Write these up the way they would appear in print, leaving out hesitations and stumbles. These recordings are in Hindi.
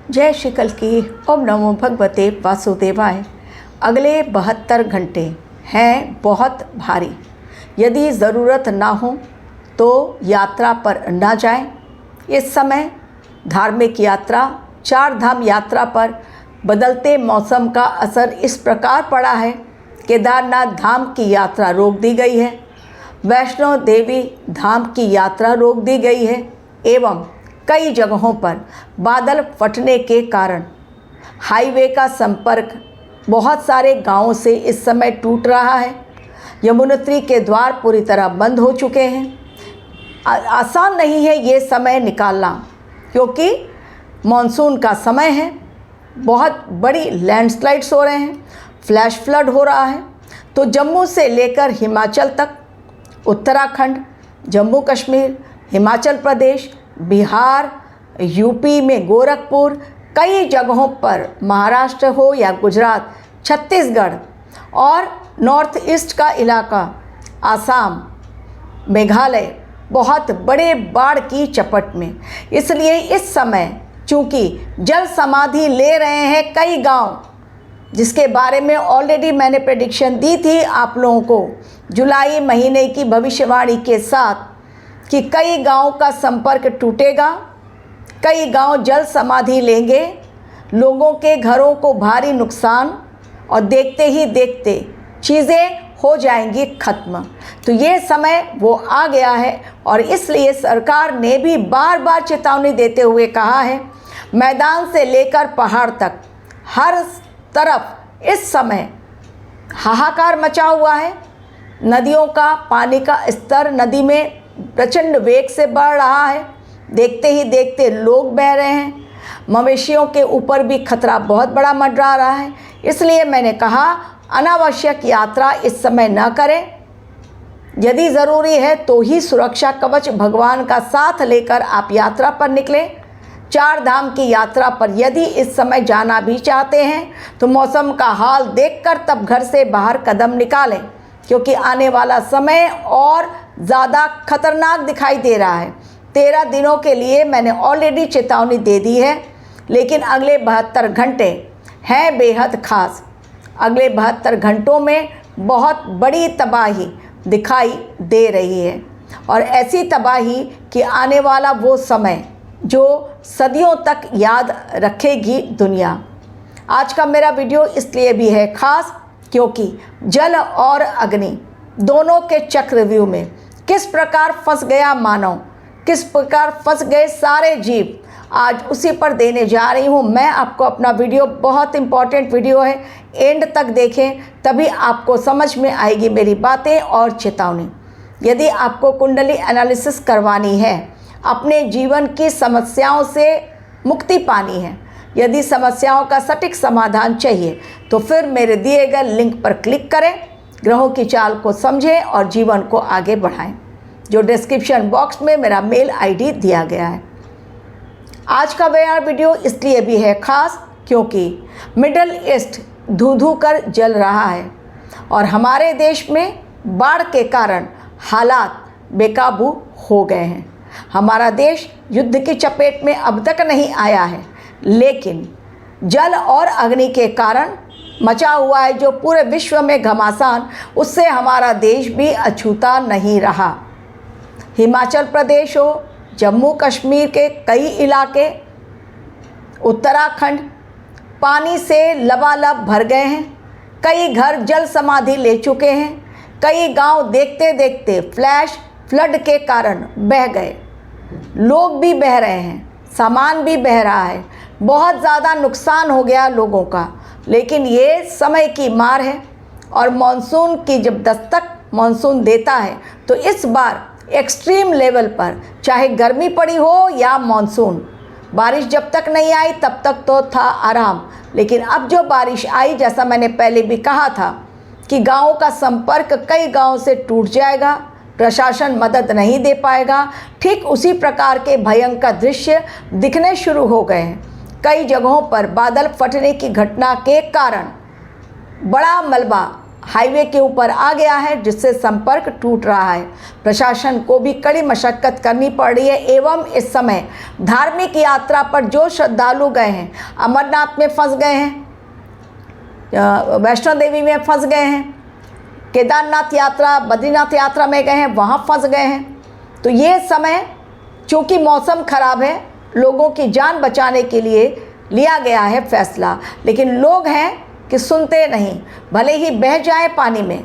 जय श्री कल की। ओम नमो भगवते वासुदेवाय। अगले 72 घंटे हैं बहुत भारी। यदि ज़रूरत ना हो तो यात्रा पर ना जाएं। इस समय धार्मिक यात्रा, चार धाम यात्रा पर बदलते मौसम का असर इस प्रकार पड़ा है। केदारनाथ धाम की यात्रा रोक दी गई है, वैष्णो देवी धाम की यात्रा रोक दी गई है एवं कई जगहों पर बादल फटने के कारण हाईवे का संपर्क बहुत सारे गांवों से इस समय टूट रहा है। यमुनोत्री के द्वार पूरी तरह बंद हो चुके हैं। आसान नहीं है ये समय निकालना, क्योंकि मॉनसून का समय है। बहुत बड़ी लैंडस्लाइड्स हो रहे हैं, फ्लैश फ्लड हो रहा है। तो जम्मू से लेकर हिमाचल तक, उत्तराखंड, जम्मू कश्मीर, हिमाचल प्रदेश, बिहार, यूपी में गोरखपुर, कई जगहों पर, महाराष्ट्र हो या गुजरात, छत्तीसगढ़ और नॉर्थ ईस्ट का इलाका, आसाम, मेघालय, बहुत बड़े बाढ़ की चपेट में। इसलिए इस समय चूँकि जल समाधि ले रहे हैं कई गांव, जिसके बारे में ऑलरेडी मैंने प्रेडिक्शन दी थी आप लोगों को जुलाई महीने की भविष्यवाणी के साथ कि कई गांव का संपर्क टूटेगा, कई गांव जल समाधि लेंगे, लोगों के घरों को भारी नुकसान और देखते ही देखते चीज़ें हो जाएंगी ख़त्म। तो ये समय वो आ गया है और इसलिए सरकार ने भी बार बार चेतावनी देते हुए कहा है, मैदान से लेकर पहाड़ तक हर तरफ इस समय हाहाकार मचा हुआ है। नदियों का पानी का स्तर नदी में प्रचंड वेग से बढ़ रहा है। देखते ही देखते लोग बह रहे हैं। मवेशियों के ऊपर भी खतरा बहुत बड़ा मंडरा रहा है। इसलिए मैंने कहा अनावश्यक यात्रा इस समय न करें। यदि ज़रूरी है तो ही सुरक्षा कवच भगवान का साथ लेकर आप यात्रा पर निकलें। चार धाम की यात्रा पर यदि इस समय जाना भी चाहते हैं तो मौसम का हाल देखकर तब घर से बाहर कदम निकालें, क्योंकि आने वाला समय और ज़्यादा खतरनाक दिखाई दे रहा है। 13 दिनों के लिए मैंने ऑलरेडी चेतावनी दे दी है, लेकिन अगले 72 घंटे हैं बेहद खास। अगले 72 घंटों में बहुत बड़ी तबाही दिखाई दे रही है, और ऐसी तबाही कि आने वाला वो समय जो सदियों तक याद रखेगी दुनिया। आज का मेरा वीडियो इसलिए भी है खास, क्योंकि जल और अग्नि दोनों के चक्रव्यूह में किस प्रकार फंस गया मानव, किस प्रकार फंस गए सारे जीव, आज उसी पर देने जा रही हूँ मैं आपको अपना वीडियो। बहुत इम्पॉर्टेंट वीडियो है, एंड तक देखें तभी आपको समझ में आएगी मेरी बातें और चेतावनी। यदि आपको कुंडली एनालिसिस करवानी है, अपने जीवन की समस्याओं से मुक्ति पानी है, यदि समस्याओं का सटीक समाधान चाहिए, तो फिर मेरे दिए गए लिंक पर क्लिक करें, ग्रहों की चाल को समझें और जीवन को आगे बढ़ाएं। जो डिस्क्रिप्शन बॉक्स में मेरा मेल आईडी दिया गया है। आज का मेरा वीडियो इसलिए भी है खास, क्योंकि मिडल ईस्ट धू कर जल रहा है और हमारे देश में बाढ़ के कारण हालात बेकाबू हो गए हैं। हमारा देश युद्ध की चपेट में अब तक नहीं आया है, लेकिन जल और अग्नि के कारण मचा हुआ है जो पूरे विश्व में घमासान, उससे हमारा देश भी अछूता नहीं रहा। हिमाचल प्रदेश हो, जम्मू कश्मीर के कई इलाके, उत्तराखंड पानी से लबालब भर गए हैं। कई घर जल समाधि ले चुके हैं। कई गांव देखते देखते फ्लैश फ्लड के कारण बह गए। लोग भी बह रहे हैं, सामान भी बह रहा है, बहुत ज़्यादा नुकसान हो गया लोगों का। लेकिन ये समय की मार है, और मॉनसून की जब दस्तक मॉनसून देता है तो इस बार एक्सट्रीम लेवल पर, चाहे गर्मी पड़ी हो या मॉनसून, बारिश जब तक नहीं आई तब तक तो था आराम, लेकिन अब जो बारिश आई, जैसा मैंने पहले भी कहा था कि गाँवों का संपर्क कई गाँव से टूट जाएगा, प्रशासन मदद नहीं दे पाएगा, ठीक उसी प्रकार के भयंकर दृश्य दिखने शुरू हो गए हैं। कई जगहों पर बादल फटने की घटना के कारण बड़ा मलबा हाईवे के ऊपर आ गया है, जिससे संपर्क टूट रहा है। प्रशासन को भी कड़ी मशक्कत करनी पड़ रही है। एवं इस समय धार्मिक यात्रा पर जो श्रद्धालु गए हैं, अमरनाथ में फंस गए हैं, वैष्णो देवी में फंस गए हैं, केदारनाथ यात्रा, बद्रीनाथ यात्रा में गए हैं, वहाँ फंस गए हैं। तो ये समय चूँकि मौसम खराब है, लोगों की जान बचाने के लिए लिया गया है फैसला, लेकिन लोग हैं कि सुनते नहीं। भले ही बह जाए पानी में,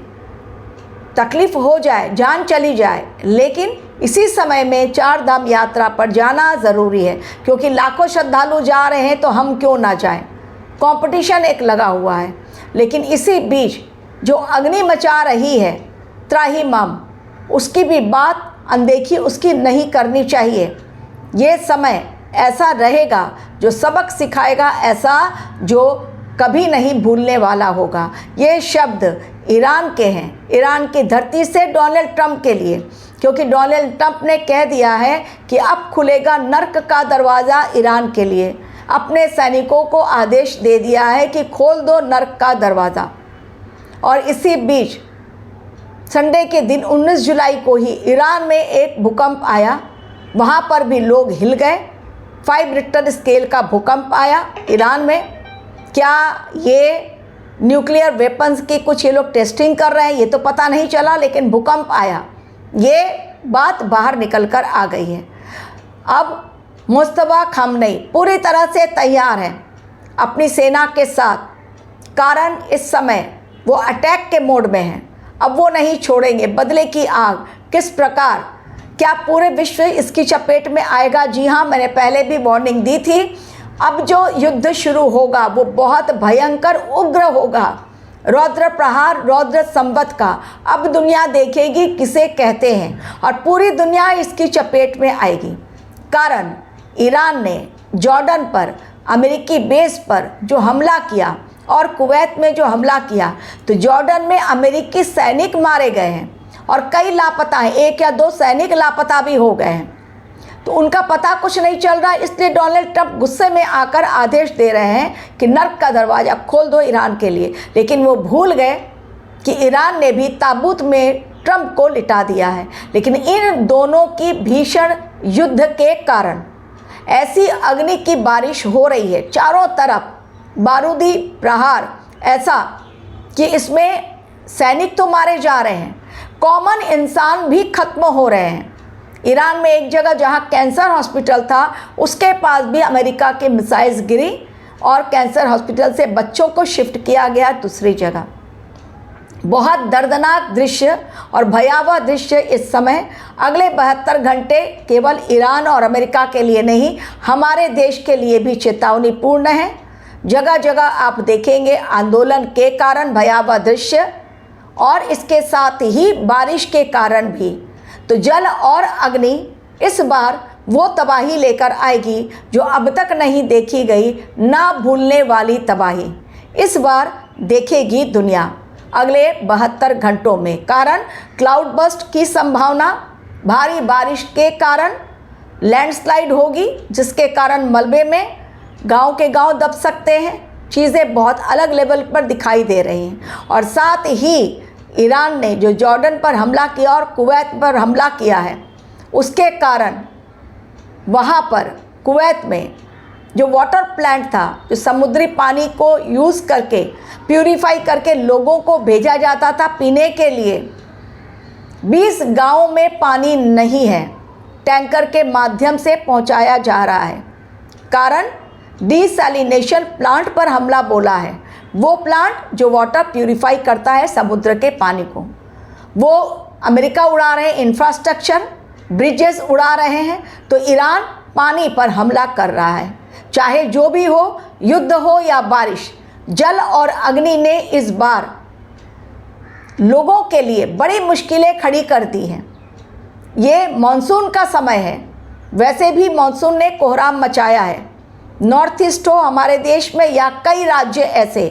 तकलीफ़ हो जाए, जान चली जाए, लेकिन इसी समय में चार धाम यात्रा पर जाना ज़रूरी है, क्योंकि लाखों श्रद्धालु जा रहे हैं तो हम क्यों ना जाएं। कंपटीशन एक लगा हुआ है। लेकिन इसी बीच जो अग्नि मचा रही है त्राहिमाम, उसकी भी बात अनदेखी उसकी नहीं करनी चाहिए। ये समय ऐसा रहेगा जो सबक सिखाएगा, ऐसा जो कभी नहीं भूलने वाला होगा। ये शब्द ईरान के हैं, ईरान की धरती से डोनाल्ड ट्रंप के लिए, क्योंकि डोनाल्ड ट्रंप ने कह दिया है कि अब खुलेगा नर्क का दरवाज़ा ईरान के लिए। अपने सैनिकों को आदेश दे दिया है कि खोल दो नर्क का दरवाज़ा। और इसी बीच संडे के दिन 19 जुलाई को ही ईरान में एक भूकंप आया, वहाँ पर भी लोग हिल गए। 5 रिक्टर स्केल का भूकंप आया ईरान में। क्या ये न्यूक्लियर वेपन्स की कुछ ये लोग टेस्टिंग कर रहे हैं, ये तो पता नहीं चला, लेकिन भूकंप आया, ये बात बाहर निकल कर आ गई है। अब मुस्तफा खामनेई पूरी तरह से तैयार हैं अपनी सेना के साथ, कारण इस समय वो अटैक के मोड में हैं। अब वो नहीं छोड़ेंगे बदले की आग। किस प्रकार, क्या पूरे विश्व इसकी चपेट में आएगा? जी हाँ, मैंने पहले भी वार्निंग दी थी। अब जो युद्ध शुरू होगा वो बहुत भयंकर उग्र होगा, रौद्र प्रहार, रौद्र संवत का। अब दुनिया देखेगी किसे कहते हैं, और पूरी दुनिया इसकी चपेट में आएगी। कारण ईरान ने जॉर्डन पर, अमेरिकी बेस पर जो हमला किया और कुवैत में जो हमला किया, तो जॉर्डन में अमेरिकी सैनिक मारे गए हैं और कई लापता हैं, 1 या 2 सैनिक लापता भी हो गए हैं। तो उनका पता कुछ नहीं चल रहा। इसलिए डोनाल्ड ट्रंप गुस्से में आकर आदेश दे रहे हैं कि नर्क का दरवाज़ा खोल दो ईरान के लिए। लेकिन वो भूल गए कि ईरान ने भी ताबूत में ट्रंप को लिटा दिया है। लेकिन इन दोनों की भीषण युद्ध के कारण ऐसी अग्नि की बारिश हो रही है, चारों तरफ बारूदी प्रहार, ऐसा कि इसमें सैनिक तो मारे जा रहे हैं, कॉमन इंसान भी खत्म हो रहे हैं। ईरान में एक जगह जहां कैंसर हॉस्पिटल था, उसके पास भी अमेरिका के मिसाइल्स गिरी और कैंसर हॉस्पिटल से बच्चों को शिफ्ट किया गया दूसरी जगह। बहुत दर्दनाक दृश्य और भयावह दृश्य इस समय अगले 72 घंटे केवल ईरान और अमेरिका के लिए नहीं, हमारे देश के लिए भी चेतावनीपूर्ण है। जगह जगह आप देखेंगे आंदोलन के कारण भयावह दृश्य, और इसके साथ ही बारिश के कारण भी। तो जल और अग्नि इस बार वो तबाही लेकर आएगी जो अब तक नहीं देखी गई, ना भूलने वाली तबाही इस बार देखेगी दुनिया अगले 72 घंटों में। कारण क्लाउड बस्ट की संभावना, भारी बारिश के कारण लैंडस्लाइड होगी, जिसके कारण मलबे में गांव के गांव दब सकते हैं। चीज़ें बहुत अलग लेवल पर दिखाई दे रही हैं। और साथ ही ईरान ने जो जॉर्डन पर हमला किया और कुवैत पर हमला किया है, उसके कारण वहाँ पर कुवैत में जो वाटर प्लांट था, जो समुद्री पानी को यूज़ करके प्यूरीफाई करके लोगों को भेजा जाता था पीने के लिए, 20 गाँवों में पानी नहीं है, टैंकर के माध्यम से पहुँचाया जा रहा है। कारण डिसैलिनेशन प्लांट पर हमला बोला है। वो प्लांट जो वाटर प्यूरीफाई करता है समुद्र के पानी को, वो अमेरिका उड़ा रहे हैं, इंफ्रास्ट्रक्चर ब्रिजेस उड़ा रहे हैं। तो ईरान पानी पर हमला कर रहा है। चाहे जो भी हो, युद्ध हो या बारिश, जल और अग्नि ने इस बार लोगों के लिए बड़ी मुश्किलें खड़ी कर दी हैं। ये मानसून का समय है, वैसे भी मानसून ने कोहराम मचाया है। नॉर्थ ईस्ट हो हमारे देश में या कई राज्य ऐसे,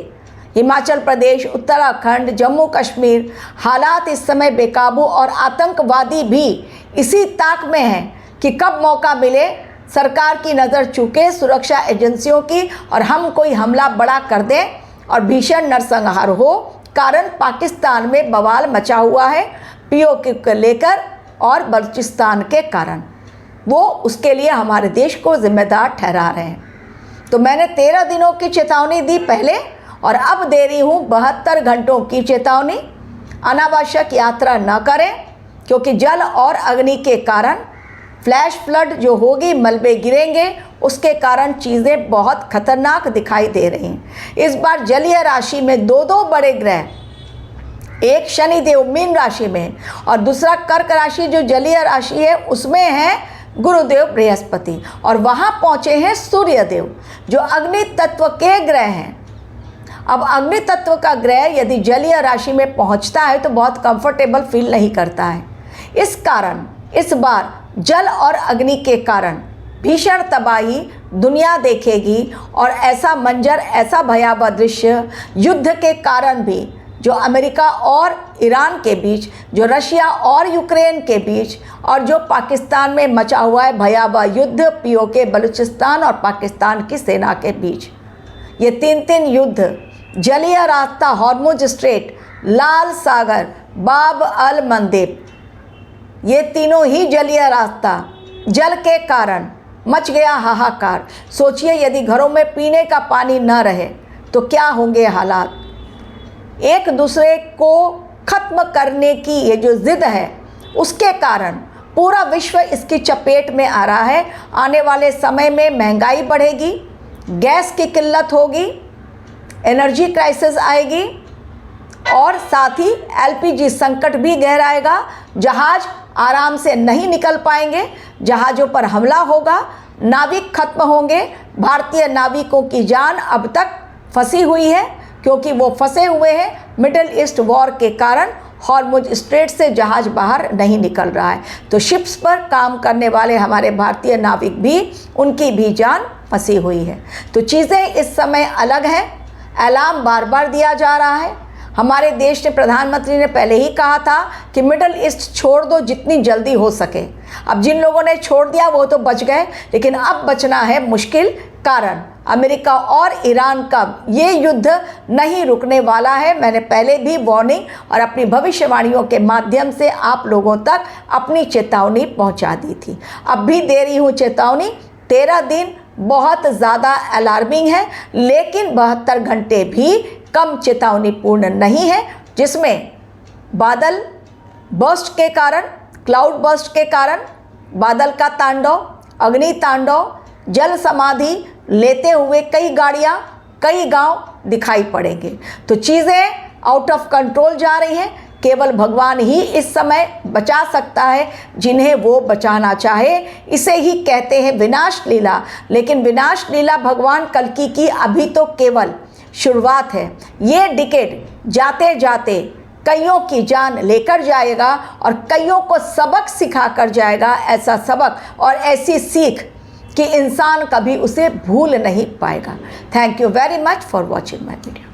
हिमाचल प्रदेश, उत्तराखंड, जम्मू कश्मीर, हालात इस समय बेकाबू और आतंकवादी भी इसी ताक में हैं कि कब मौका मिले, सरकार की नज़र चूके, सुरक्षा एजेंसियों की, और हम कोई हमला बड़ा कर दें और भीषण नरसंहार हो कारण पाकिस्तान में बवाल मचा हुआ है पीओके को लेकर और बलूचिस्तान के कारण। वो उसके लिए हमारे देश को जिम्मेदार ठहरा रहे हैं। तो मैंने 13 दिनों की चेतावनी दी पहले, और अब दे रही हूँ 72 घंटों की चेतावनी। अनावश्यक यात्रा न करें, क्योंकि जल और अग्नि के कारण फ्लैश फ्लड जो होगी, मलबे गिरेंगे, उसके कारण चीज़ें बहुत खतरनाक दिखाई दे रही हैं। इस बार जलीय राशि में दो बड़े ग्रह, एक शनिदेव मीन राशि में और दूसरा कर्क राशि जो जलीय राशि है उसमें है गुरुदेव बृहस्पति, और वहाँ पहुँचे हैं सूर्यदेव जो अग्नि तत्व के ग्रह हैं। अब अग्नि तत्व का ग्रह यदि जलीय राशि में पहुँचता है तो बहुत कंफर्टेबल फील नहीं करता है। इस कारण इस बार जल और अग्नि के कारण भीषण तबाही दुनिया देखेगी, और ऐसा मंजर, ऐसा भयावह दृश्य युद्ध के कारण भी, जो अमेरिका और ईरान के बीच, जो रशिया और यूक्रेन के बीच, और जो पाकिस्तान में मचा हुआ है भयावह युद्ध पीओके बलूचिस्तान और पाकिस्तान की सेना के बीच। ये तीन युद्ध, जलीय रास्ता हॉर्मुज स्ट्रेट, लाल सागर, बाब अल मंदेब, ये तीनों ही जलीय रास्ता, जल के कारण मच गया हाहाकार। सोचिए यदि घरों में पीने का पानी न रहे तो क्या होंगे हालात। एक दूसरे को खत्म करने की ये जो जिद है, उसके कारण पूरा विश्व इसकी चपेट में आ रहा है। आने वाले समय में महंगाई बढ़ेगी, गैस की किल्लत होगी, एनर्जी क्राइसिस आएगी, और साथ ही एलपीजी संकट भी गहराएगा। जहाज आराम से नहीं निकल पाएंगे, जहाज़ों पर हमला होगा, नाविक खत्म होंगे। भारतीय नाविकों की जान अब तक फंसी हुई है, क्योंकि वो फंसे हुए हैं मिडिल ईस्ट वॉर के कारण। हॉर्मुज स्ट्रेट से जहाज़ बाहर नहीं निकल रहा है, तो शिप्स पर काम करने वाले हमारे भारतीय नाविक भी, उनकी भी जान फंसी हुई है। तो चीज़ें इस समय अलग हैं। अलार्म बार बार दिया जा रहा है। हमारे देश के प्रधानमंत्री ने पहले ही कहा था कि मिडिल ईस्ट छोड़ दो जितनी जल्दी हो सके। अब जिन लोगों ने छोड़ दिया वो तो बच गए, लेकिन अब बचना है मुश्किल, कारण अमेरिका और ईरान का ये युद्ध नहीं रुकने वाला है। मैंने पहले भी वार्निंग और अपनी भविष्यवाणियों के माध्यम से आप लोगों तक अपनी चेतावनी पहुंचा दी थी। अब भी दे रही हूँ चेतावनी। 13 दिन बहुत ज़्यादा अलार्मिंग है, लेकिन 72 घंटे भी कम चेतावनीपूर्ण नहीं है, जिसमें बादल बर्स्ट के कारण, क्लाउड बर्स्ट के कारण, बादल का तांडव, अग्नि तांडव, जल समाधि लेते हुए कई गाड़ियाँ, कई गांव दिखाई पड़ेंगे। तो चीज़ें आउट ऑफ कंट्रोल जा रही हैं। केवल भगवान ही इस समय बचा सकता है जिन्हें वो बचाना चाहे। इसे ही कहते हैं विनाश लीला। लेकिन विनाश लीला भगवान कल्कि की अभी तो केवल शुरुआत है। ये डिकेड जाते जाते कईयों की जान लेकर जाएगा और कईयों को सबक सिखा कर जाएगा, ऐसा सबक और ऐसी सीख कि इंसान कभी उसे भूल नहीं पाएगा। Thank you very much for watching my video.